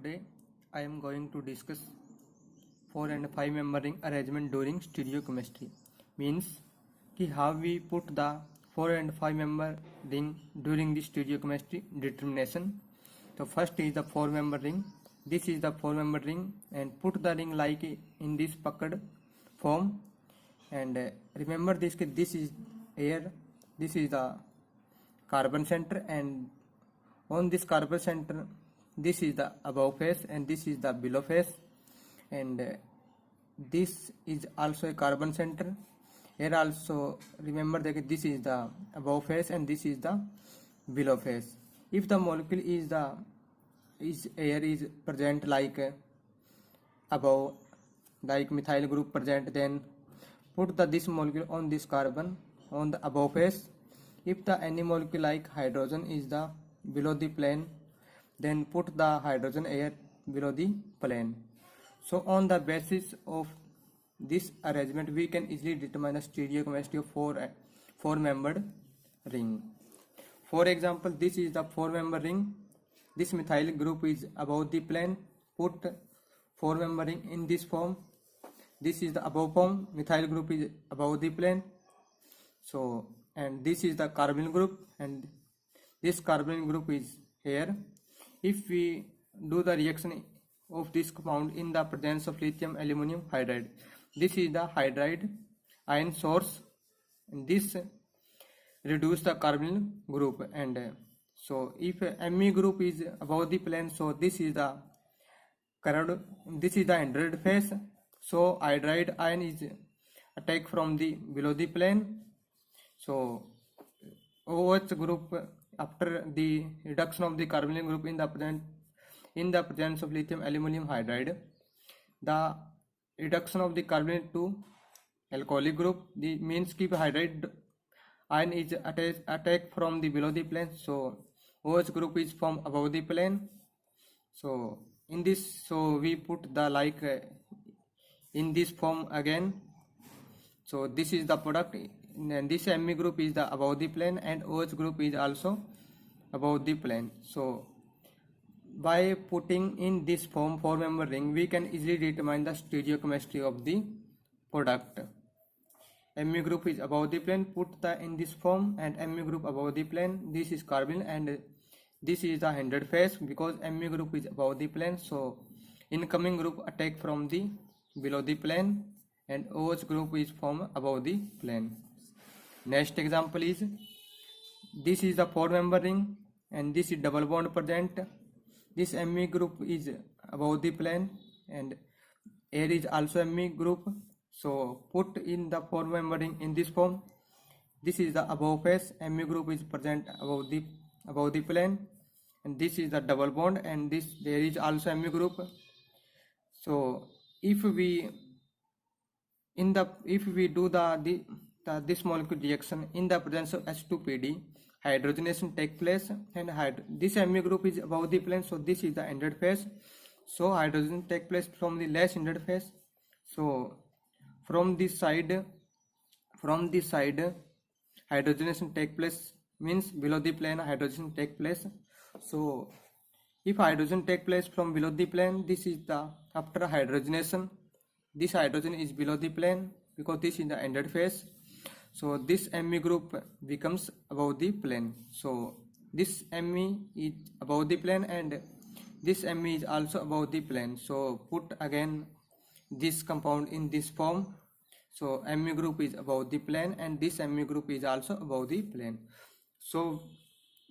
Today I am going to discuss 4 and 5 member ring arrangement during stereochemistry. Means कि how we put the 4 and 5 member ring during the stereochemistry determination. So first is the 4 member ring. This is the 4 member ring and put the ring like in this puckered form, and remember this is air, this is the carbon center, and on this carbon center this is the above face and this is the below face, and this is also a carbon center. Here also remember that this is the above face and this is the below face. If the molecule is air is present like above, like methyl group present, then put this molecule on this carbon on the above face. If the any molecule like hydrogen is the below the plane, then put the hydrogen air below the plane. So on the basis of this arrangement we can easily determine the stereochemistry of four membered ring. For example, this is the 4 member ring. This methyl group is above the plane. Put 4 member ring in this form. This is the above form. Methyl group is above the plane. So, and this is the carbonyl group, and this carbonyl group is here. If we do the reaction of this compound in the presence of lithium aluminum hydride, this is the hydride ion source, and this reduce the carbonyl group, and so if Me group is above the plane, so this is the hydride phase. So hydride ion is attack from the below the plane. So OH group, after the reduction of the carbonyl group in the presence of lithium aluminum hydride, the reduction of the carbonyl to alcoholic group, the means keep hydride ion is attack from the below the plane. So OH group is from above the plane. So in this, so we put the like in this form again. So this is the product, and this Me group is the above the plane and OH group is also above the plane. So by putting in this form 4 member ring, we can easily determine the stereochemistry of the product. Me group is above the plane, put the in this form, and Me group above the plane. This is carbonyl and this is the hindered phase because Me group is above the plane. So incoming group attack from the below the plane and OH group is from above the plane. Next example is, this is the 4 member ring and this is double bond present. This Me group is above the plane and air is also Me group. So put in the 4 member ring in this form. This is the above face, Me group is present above the plane, and this is the double bond, and there is also Me group. So if we do this molecule reaction in the presence of H2PD, hydrogenation take place, and this Me group is above the plane, so this is the ended phase. So hydrogen take place from the less ended phase. So from this side hydrogenation take place, means below the plane hydrogen take place. So if hydrogen take place from below the plane, this is the after hydrogenation, this hydrogen is below the plane because this is the ended phase. So this Me group becomes above the plane. So this Me is above the plane and this Me is also above the plane. So put again this compound in this form. So Me group is above the plane and this Me group is also above the plane. So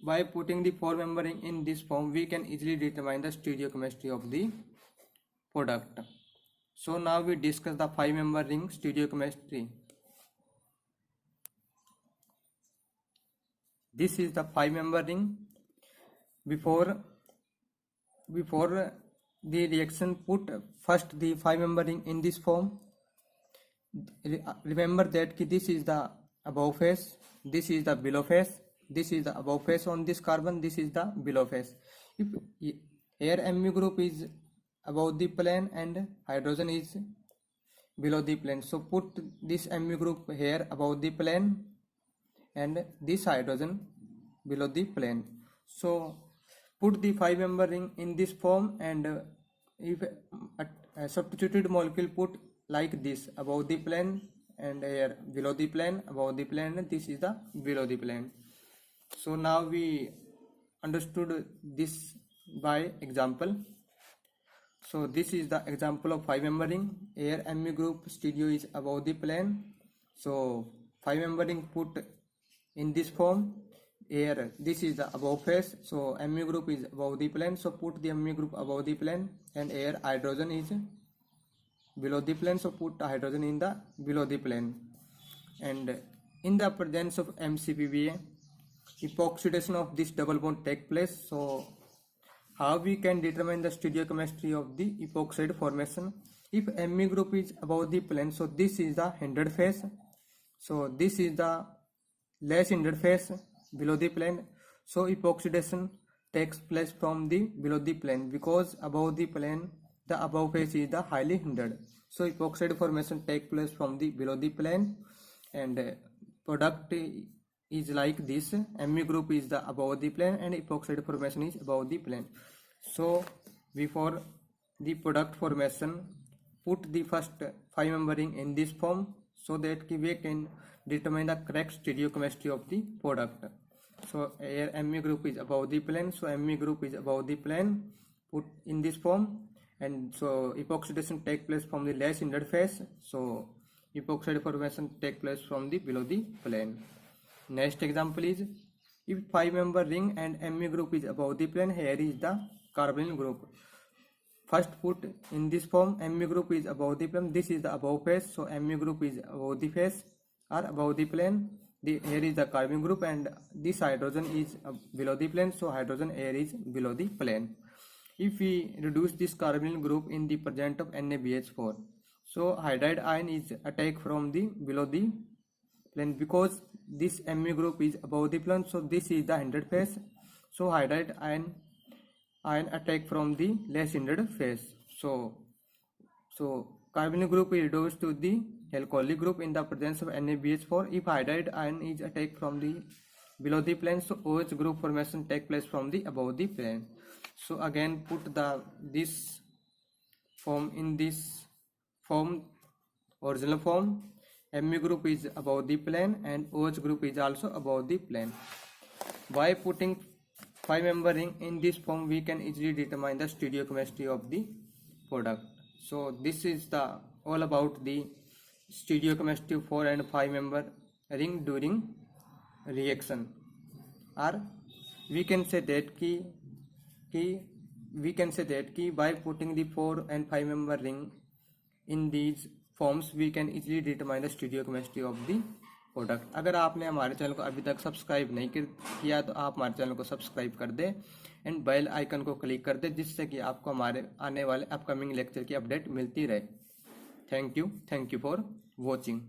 by putting the 4 member ring in this form, we can easily determine the stereochemistry of the product. So now we discuss the 5 member ring stereochemistry. This is the 5 member ring. Before the reaction, put first the 5 member ring in this form. Remember that this is the above face, this is the below face, this is the above face on this carbon, this is the below face. If here Me group is above the plane and hydrogen is below the plane, so put this Me group here above the plane and this hydrogen below the plane. So put the 5-member ring in this form, and if a substituted molecule put like this above the plane and here below the plane, above the plane, and this is the below the plane. So now we understood this by example. So this is the example of 5-member ring. Here Me group stereo is above the plane. So 5-member ring put in this form. Here this is the above face. So Me group is above the plane. So put the Me group above the plane, and here hydrogen is below the plane. So put hydrogen in the below the plane. And in the presence of MCPBA, epoxidation of this double bond take place. So how we can determine the stereochemistry of the epoxide formation? If Me group is above the plane, so this is the hindered phase. So this is the less hindered phase below the plane. So epoxidation takes place from the below the plane, because above the plane the above phase is the highly hindered. So epoxide formation takes place from the below the plane, and product is like this. Me group is the above the plane and epoxide formation is above the plane. So before the product formation, put the first 5-member ring in this form, so that we can determine the correct stereochemistry of the product. So here Me group is above the plane, so Me group is above the plane, put in this form, and so epoxidation take place from the less hindered phase. So epoxide formation take place from the below the plane. Next example is, if 5-member ring and Me group is above the plane, here is the carbonyl group. First put in this form, Me group is above the plane, this is the above phase, so Me group is above the phase or above the plane. Here is the carbonyl group, and this hydrogen is below the plane, so hydrogen here is below the plane. If we reduce this carbonyl group in the presence of NaBH4, so hydride ion is attacked from the below the plane, because this Me group is above the plane, so this is the hindered phase. So hydride ion attack from the less hindered phase. So carbonyl group is reduced to the alcoholic group in the presence of NaBH4. If hydride ion is attacked from the below the plane, so OH group formation take place from the above the plane. So again put this form in this form, original form. Me group is above the plane and OH group is also above the plane. By putting 5-member ring in this form, we can easily determine the stereochemistry of the product. So this is all about the stereochemistry of 4 and 5-member ring during reaction. Or we can say that by putting the 4 and 5-member ring in these forms, we can easily determine the stereochemistry of the product. अगर आपने हमारे channel को अभी तक subscribe नहीं किया तो आप हमारे चैनल को सब्सक्राइब कर दें एंड बेल आइकन को क्लिक कर दें, जिससे कि आपको हमारे आने वाले अपकमिंग लेक्चर की अपडेट मिलती रहे. Thank you for watching.